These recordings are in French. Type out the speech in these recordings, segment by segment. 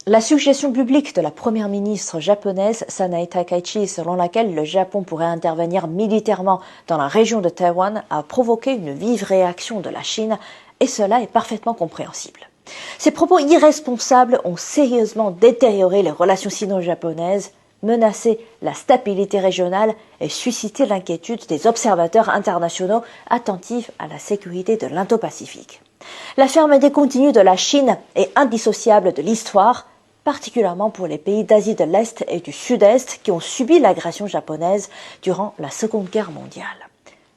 La suggestion publique de la première ministre japonaise Sanae Takaichi, selon laquelle le Japon pourrait intervenir militairement dans la région de Taïwan, a provoqué une vive réaction de la Chine, et cela est parfaitement compréhensible. Ces propos irresponsables ont sérieusement détérioré les relations sino-japonaises, menacé la stabilité régionale et suscité l'inquiétude des observateurs internationaux attentifs à la sécurité de l'Indo-Pacifique. La fermeté continue de la Chine est indissociable de l'histoire, particulièrement pour les pays d'Asie de l'Est et du Sud-Est qui ont subi l'agression japonaise durant la Seconde Guerre mondiale.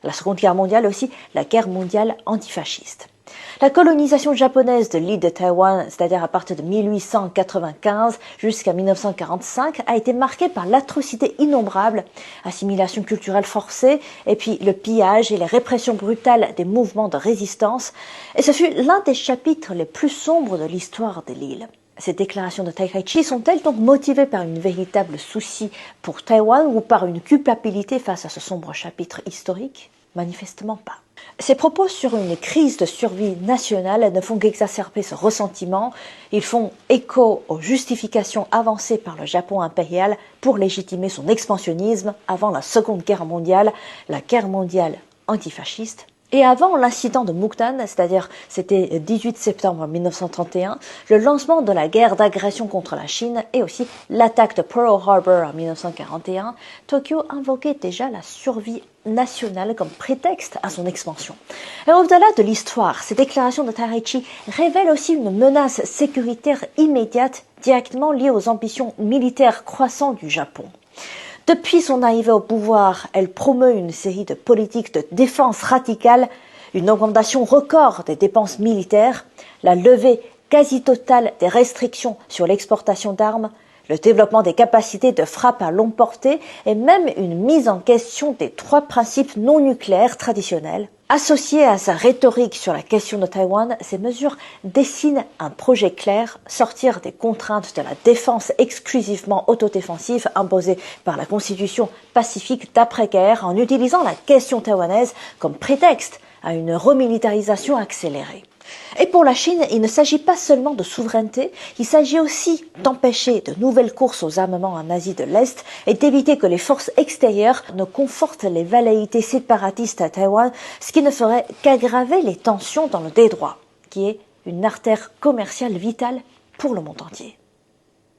La Seconde Guerre mondiale aussi, la guerre mondiale antifasciste. La colonisation japonaise de l'île de Taïwan, c'est-à-dire à partir de 1895 jusqu'à 1945, a été marquée par l'atrocité innombrable, assimilation culturelle forcée, et puis le pillage et les répressions brutales des mouvements de résistance. Et ce fut l'un des chapitres les plus sombres de l'histoire de l'île. Ces déclarations de Takaichi sont-elles donc motivées par une véritable souci pour Taïwan ou par une culpabilité face à ce sombre chapitre historique? Manifestement pas. Ces propos sur une crise de survie nationale ne font qu'exacerber ce ressentiment. Ils font écho aux justifications avancées par le Japon impérial pour légitimer son expansionnisme avant la Seconde Guerre mondiale, la guerre mondiale antifasciste. Et avant l'incident de Mukden, c'est-à-dire c'était 18 septembre 1931, le lancement de la guerre d'agression contre la Chine et aussi l'attaque de Pearl Harbor en 1941, Tokyo invoquait déjà la survie nationale comme prétexte à son expansion. Et au-delà de l'histoire, ces déclarations de Takaichi révèlent aussi une menace sécuritaire immédiate directement liée aux ambitions militaires croissantes du Japon. Depuis son arrivée au pouvoir, elle promeut une série de politiques de défense radicale, une augmentation record des dépenses militaires, la levée quasi totale des restrictions sur l'exportation d'armes, le développement des capacités de frappe à longue portée et même une mise en question des 3 principes non nucléaires traditionnels. Associées à sa rhétorique sur la question de Taïwan, ces mesures dessinent un projet clair, sortir des contraintes de la défense exclusivement autodéfensive imposée par la constitution pacifique d'après-guerre en utilisant la question taïwanaise comme prétexte à une remilitarisation accélérée. Et pour la Chine, il ne s'agit pas seulement de souveraineté, il s'agit aussi d'empêcher de nouvelles courses aux armements en Asie de l'Est et d'éviter que les forces extérieures ne confortent les velléités séparatistes à Taïwan, ce qui ne ferait qu'aggraver les tensions dans le détroit, qui est une artère commerciale vitale pour le monde entier.